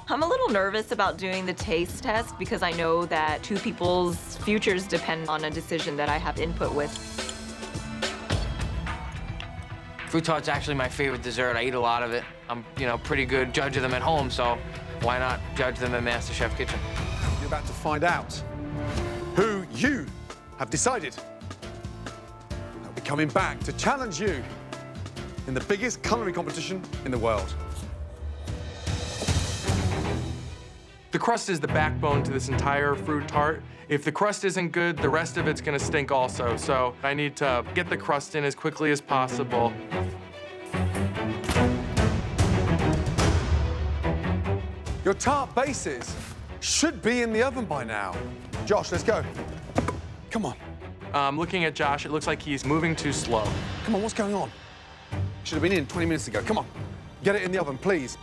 I'm a little nervous about doing the taste test because I know that two people's futures depend on a decision that I have input with. Fruit tart's actually my favorite dessert. I eat a lot of it. I'm, pretty good judge of them at home, so why not judge them in MasterChef Kitchen? You're about to find out who you have decided will be coming back to challenge you in the biggest culinary competition in the world. The crust is the backbone to this entire fruit tart. If the crust isn't good, the rest of it's gonna stink also. So I need to get the crust in as quickly as possible. Your tart bases should be in the oven by now. Josh, let's go. Come on. Looking at Josh, it looks like he's moving too slow. Come on, what's going on? Should have been in 20 minutes ago. Come on. Get it in the oven, please.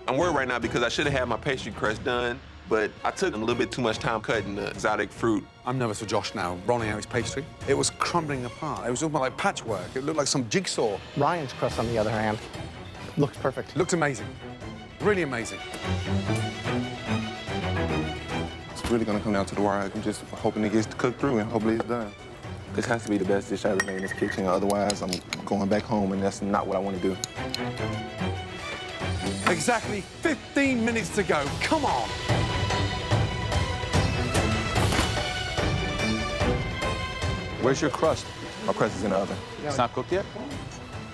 I'm worried right now because I should have had my pastry crust done, but I took a little bit too much time cutting the exotic fruit. I'm nervous for Josh now, rolling out his pastry. It was crumbling apart. It was almost like patchwork. It looked like some jigsaw. Ryan's crust, on the other hand, looks perfect. Looks amazing. Really amazing. It's really gonna come down to the wire. I'm just hoping it gets cooked through and hopefully it's done. This has to be the best dish I ever made in this kitchen. Otherwise, I'm going back home and that's not what I want to do. Exactly 15 minutes to go. Come on. Where's your crust? My crust is in the oven. It's not cooked yet?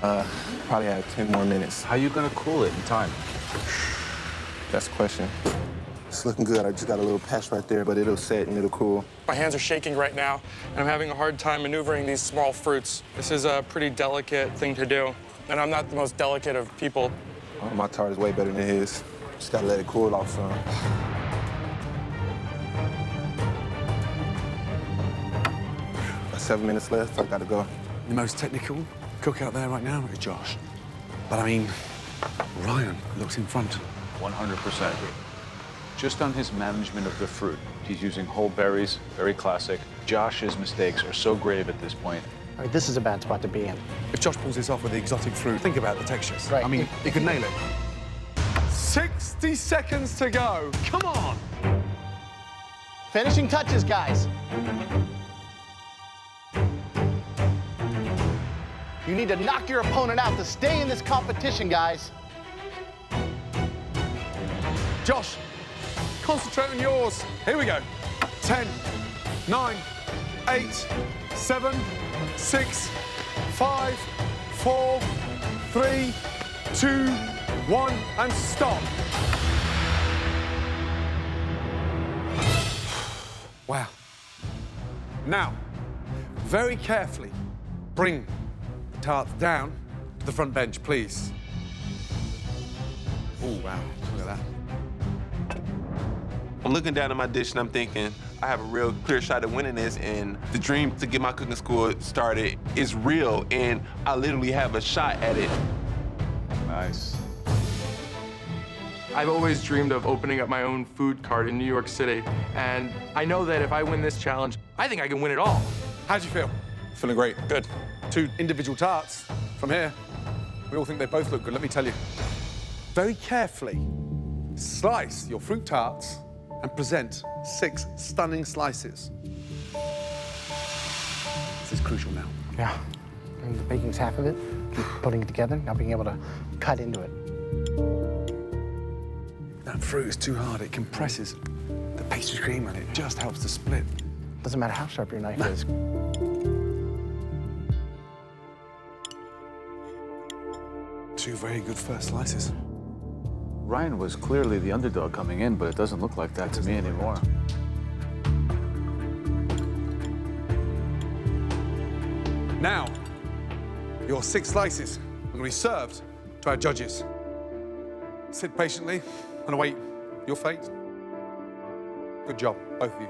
Probably have 10 more minutes. How are you gonna cool it in time? That's the question. It's looking good. I just got a little patch right there, but it'll set and it'll cool. My hands are shaking right now, and I'm having a hard time maneuvering these small fruits. This is a pretty delicate thing to do, and I'm not the most delicate of people. Oh, my tart is way better than his. Just gotta let it cool off some. About 7 minutes left. I gotta go. The most technical cook out there right now is Josh. But I mean, Ryan looks in front. 100%. Just on his management of the fruit. He's using whole berries, very classic. Josh's mistakes are so grave at this point. All right, this is a bad spot to be in. If Josh pulls this off with the exotic fruit, think about the textures. Right. I mean, he could nail it. 60 seconds to go. Come on. Finishing touches, guys. You need to knock your opponent out to stay in this competition, guys. Josh, concentrate on yours. Here we go. 10, 9, 8, 7, 6, 5, 4, 3, 2, 1, and stop. Wow. Now, very carefully, bring the tarts down to the front bench, please. Oh, wow. Look at that. I'm looking down at my dish and I'm thinking, I have a real clear shot at winning this, and the dream to get my cooking school started is real, and I literally have a shot at it. Nice. I've always dreamed of opening up my own food cart in New York City, and I know that if I win this challenge, I think I can win it all. How'd you feel? Feeling great. Good. 2 individual tarts from here. We all think they both look good, let me tell you. Very carefully slice your fruit tarts and present 6 stunning slices. This is crucial now. Yeah. And the baking's half of it. Keep putting it together, now being able to cut into it. That fruit is too hard. It compresses the pastry cream and it just helps to split. Doesn't matter how sharp your knife is. 2 very good first slices. Ryan was clearly the underdog coming in, but it doesn't look like that to me anymore. Now, your 6 slices are going to be served to our judges. Sit patiently and await your fate. Good job, both of you.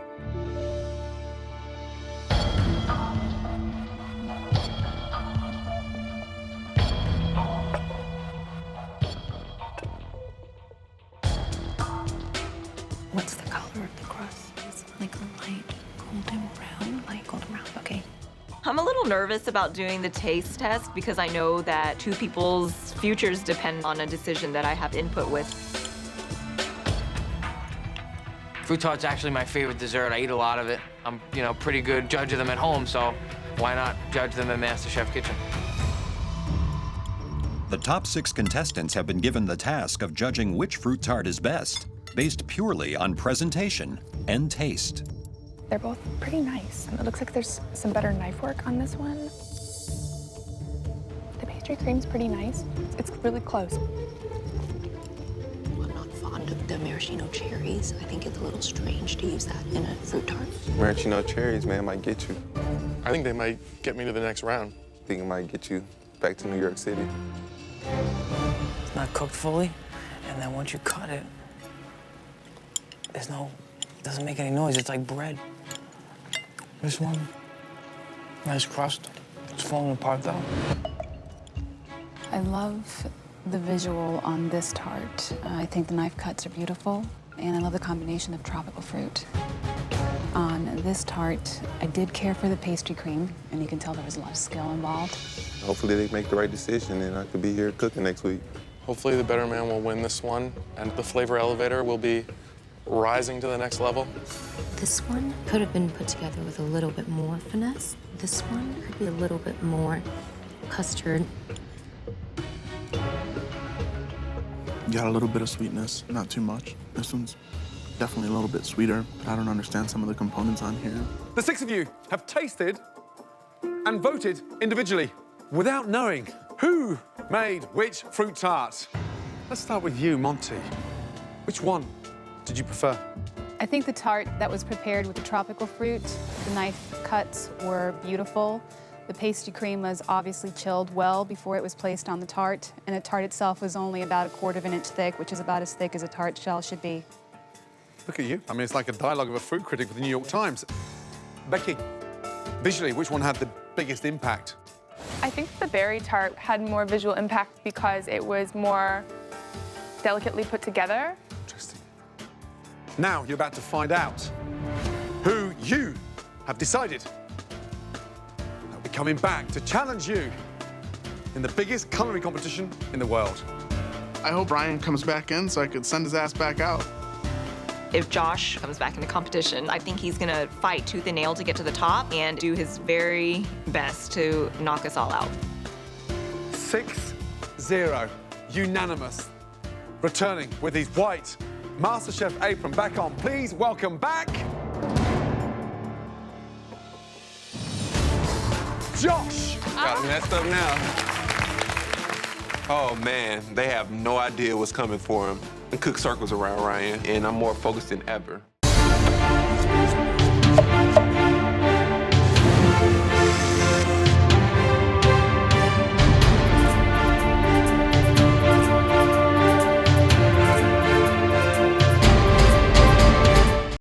What's the color of the crust? It's like a light golden brown, okay. I'm a little little nervous about doing the taste test because I know that two people's futures depend on a decision that I have input with. Fruit tart's actually my favorite dessert. I eat a lot of it. I'm, pretty good judge of them at home, so why not judge them in MasterChef kitchen? The top 6 contestants have been given the task of judging which fruit tart is best, based purely on presentation and taste. They're both pretty nice. It looks like there's some better knife work on this one. The pastry cream's pretty nice. It's really close. I'm not fond of the maraschino cherries. I think it's a little strange to use that in a fruit tart. Maraschino cherries, man, might get you. I think they might get me to the next round. I think it might get you back to New York City. It's not cooked fully, and then once you cut it, it doesn't make any noise. It's like bread. This one, nice crust. It's falling apart though. I love the visual on this tart. I think the knife cuts are beautiful, and I love the combination of tropical fruit. On this tart, I did care for the pastry cream, and you can tell there was a lot of skill involved. Hopefully they make the right decision and I could be here cooking next week. Hopefully the better man will win this one, and the flavor elevator will be rising to the next level. This one could have been put together with a little bit more finesse. This one could be a little bit more custard. Got a little bit of sweetness, not too much. This one's definitely a little bit sweeter, but I don't understand some of the components on here. The 6 of you have tasted and voted individually without knowing who made which fruit tart. Let's start with you, Monty. Which one did you prefer? I think the tart that was prepared with the tropical fruit, the knife cuts were beautiful. The pastry cream was obviously chilled well before it was placed on the tart, and the tart itself was only about 1/4 of an inch thick, which is about as thick as a tart shell should be. Look at you. I mean, it's like a dialogue of a fruit critic with the New York Times. Becky, visually, which one had the biggest impact? I think the berry tart had more visual impact because it was more delicately put together. Interesting. Now you're about to find out who you have decided. They'll be coming back to challenge you in the biggest culinary competition in the world. I hope Ryan comes back in so I could send his ass back out. If Josh comes back in the competition, I think he's gonna fight tooth and nail to get to the top and do his very best to knock us all out. 6-0, unanimous. Returning with his white MasterChef apron back on. Please welcome back Josh. Got him messed up now. Oh man, they have no idea what's coming for him. And cook circles around Ryan, and I'm more focused than ever.